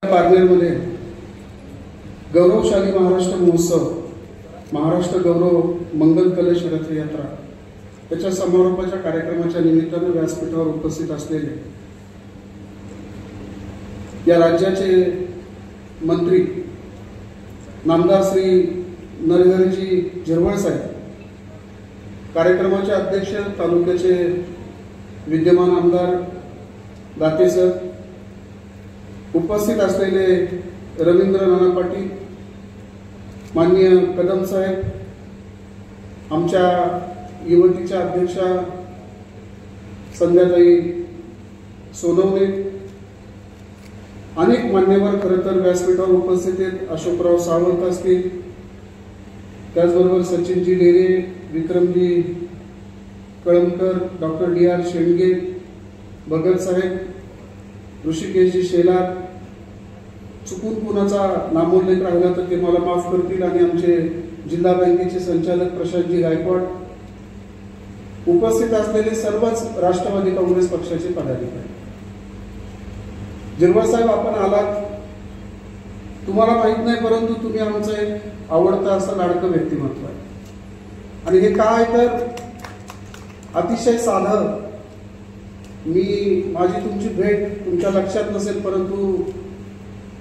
पारनेरमध्ये गौरवशाली महाराष्ट्र महोत्सव, महाराष्ट्र गौरव मंगल कलश रथयात्रा याच्या समारोपाच्या कार्यक्रमाच्या निमित्तानं व्यासपीठावर उपस्थित असलेले या राज्याचे मंत्री नामदार श्री नरहरीजी झिरवळ साहेब, कार्यक्रमाचे अध्यक्ष तालुक्याचे विद्यमान आमदार दाते सर, उपस्थित असलेले रवींद्र नाना पाटील, माननीय कदम साहेब, आमच्या युवतीच्या अध्यक्षा संध्याताई सोनवणे, अनेक मान्यवर खरं तर व्यासपीठावर उपस्थित आहेत. अशोकराव सावंत असतील, त्याचबरोबर सचिनजी डेरे, विक्रमजी कळमकर, डॉक्टर DR शेंडगे, भगत साहेब, ऋषिकेशजी शेलार, चुकून कुणाचा नामोल्लेख राहिला तर ते मला माफ करतील, आणि आमचे जिल्हा बँकेचे संचालक प्रशांतजी गायकवाड, उपस्थित असलेले सर्वच राष्ट्रवादी काँग्रेस पक्षाचे पदाधिकारी. झिरवळ साहेब, आपण आलात, तुम्हाला माहित नाही, परंतु तुम्ही आमचं एक आवडतं असं लाडकं व्यक्तिमत्व आहे. आणि हे काय तर अतिशय साधं, माझी तुमची भेट तुमच्या लक्षात नसेल, परंतु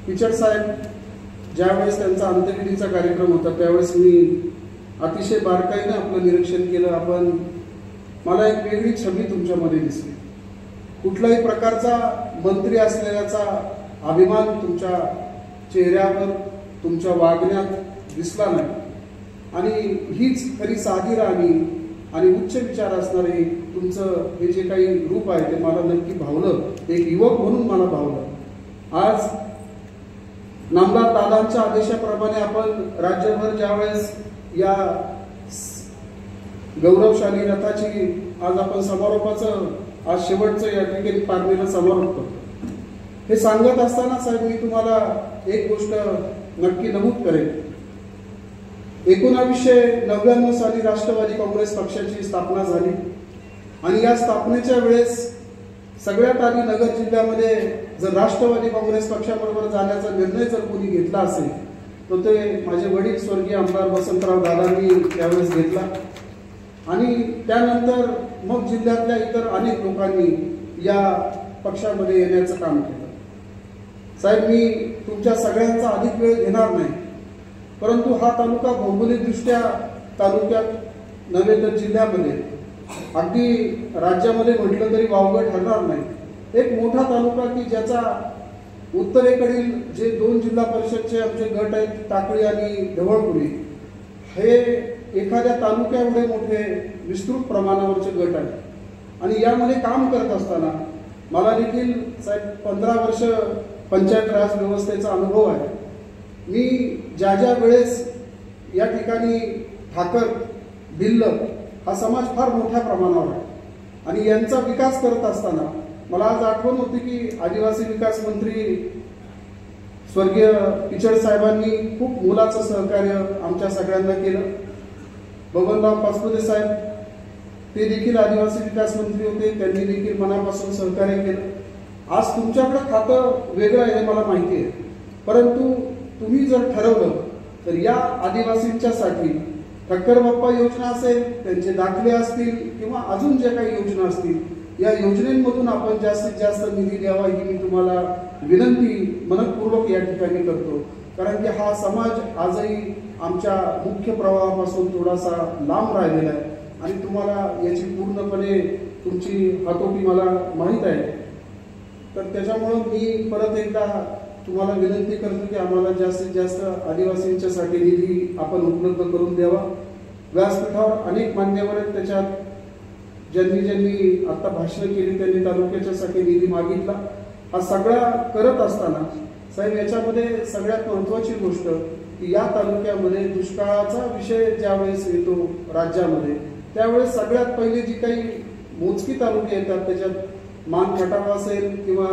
पिचड साहेब ज्यावेळेस त्यांचा अंत्यविधीचा कार्यक्रम होता त्यावेळेस मी अतिशय बारकाईने आपलं निरीक्षण केलं. मला एक वेगळी छबी तुमच्यामध्ये दिसली. कुठल्याही प्रकारचा मंत्री असलेल्याचा अभिमान तुमच्या चेहऱ्यावर, तुमच्या वागण्यात दिसला नाही. आणि हीच खरी साधी राणी आणि उच्च विचार असणारे तुमचं हे जे काही रूप आहे ते मला नक्की भावलं. एक युवक म्हणून मला भावलं. आज नामदार दादांच्या आदेशाप्रमाणे आपण राज्यभर ज्यावेळेस या गौरवशाली रथाची आज आपण समारोपाचं, आज शेवटचं या ठिकाणी पारनेरला समारोप करतो. हे सांगत असताना साहेब मी तुम्हाला एक गोष्ट नक्की नमूद करेन. 1999 साली राष्ट्रवादी काँग्रेस पक्षाची स्थापना झाली, आणि या स्थापनेच्या वेळेस सगळ्यात आधी नगर जिल्ह्यामध्ये जर राष्ट्रवादी काँग्रेस पक्षाबरोबर जाण्याचा निर्णय जर कोणी घेतला असेल तर ते माझे वडील स्वर्गीय आमदार वसंतराव दादांनी त्यावेळेस घेतला. आणि त्यानंतर मग जिल्ह्यातल्या इतर अनेक लोकांनी या पक्षामध्ये येण्याचं काम केलं. साहेब, मी तुमच्या सगळ्यांचा अधिक वेळ घेणार नाही, परंतु हा तालुका भौगोलिकदृष्ट्या तालुक्यात नव्हे तर जिल्ह्यामध्ये, अगदी राज्यामध्ये म्हटलं तरी वावगं ठरणार नाही. एक मोठा तालुका की ज्याचा उत्तरेकडील जे 2 जिल्हा परिषदचे आमचे गट आहेत, टाकळी आणि ढवळपुरी, हे एखाद्या तालुक्या एवढे मोठे विस्तृत प्रमाणावरचे गट आहेत. आणि यामध्ये काम करत असताना मला देखील साहेब 15 वर्ष पंचायत राज व्यवस्थेचा अनुभव आहे. मी ज्या वेळेस या ठिकाणी ठाकर, भिल्ल हा समाज फार मोठ्या प्रमाणावर आहे, आणि यांचा विकास करत असताना मला आज आठवण होती की आदिवासी विकास मंत्री स्वर्गीय पिचड साहेबांनी खूप मोलाचं सहकार्य आमच्या सगळ्यांना केलं. बबनराव पाचपुते साहेब ते देखील आदिवासी विकास मंत्री होते, त्यांनी देखील मनापासून सहकार्य केलं. आज तुमच्याकडे खातं वेगळं आहे हे मला माहिती आहे, परंतु तुम्ही जर ठरवलं तर या आदिवासींच्यासाठी ठक्कर बाप्पा योजना असेल, त्यांचे दाखले असतील, किंवा अजून ज्या काही योजना असतील, या योजनेमधून आपण जास्तीत जास्त निधी द्यावा ही मी तुम्हाला विनंती मनपूर्वक या ठिकाणी करतो. कारण की हा समाज आजही आमच्या मुख्य प्रवाहापासून थोडासा लांब राहिलेला आहे, आणि तुम्हाला याची पूर्णपणे तुमची हातोटी मला माहीत आहे. तर त्याच्यामुळं मी परत एकदा तुम्हाला विनंती करतो की आम्हाला जास्तीत जास्त आदिवासींच्यासाठी निधी आपण उपलब्ध करून द्यावा. व्यासपीठावर अनेक मान्यवर आहेत, त्याच्यात ज्यांनी आता भाषणं केली त्यांनी तालुक्याच्यासाठी निधी मागितला. हा सगळा करत असताना साहेब याच्यामध्ये सगळ्यात महत्वाची गोष्ट की या तालुक्यामध्ये दुष्काळाचा विषय ज्यावेळेस येतो राज्यामध्ये, त्यावेळेस सगळ्यात पहिले जी काही मोजकी तालुके येतात त्याच्यात मान खटाव असेल, किंवा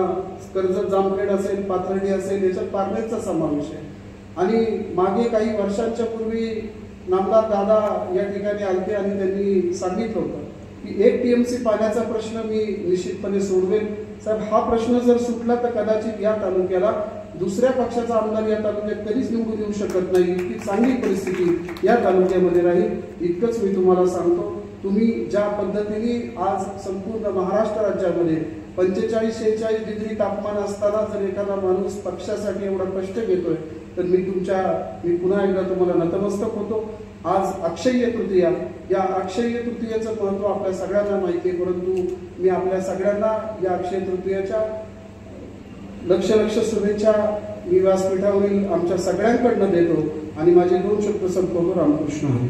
कर्जत जामखेड असेल, पाथर्डी असेल, याच्यात पारनेरचा समावेश आहे. आणि मागे काही वर्षांच्या पूर्वी नामदार दादा या ठिकाणी आलते आणि त्यांनी सांगितलं होतं की 1 TMC पाण्याचा प्रश्न मी निश्चितपणे सोडवेन. साहेब, हा प्रश्न जर सुटला तर कदाचित या तालुक्याला दुसऱ्या पक्षाचा आमदार या तालुक्यात कधीच निवडून येऊ शकत नाही, इतकी चांगली परिस्थिती या तालुक्यामध्ये राहील इतकंच मी तुम्हाला सांगतो. तुम्ही ज्या पद्धतीने आज संपूर्ण महाराष्ट्र राज्यामध्ये 45-46 डिग्री तापमान असताना जर एखादा माणूस पक्षासाठी एवढा कष्ट घेतोय तर मी पुन्हा एकदा तुम्हाला नतमस्तक होतो. आज अक्षय्य तृतीया, या अक्षय्य तृतीयेचं महत्त्व आपल्या सगळ्यांना माहिती आहे, परंतु मी आपल्या सगळ्यांना या अक्षय तृतीयाच्या लक्ष शुभेच्छा मी व्यासपीठावरील आमच्या सगळ्यांकडनं देतो आणि माझे 2 शब्द संपवतो. रामकृष्ण हरी.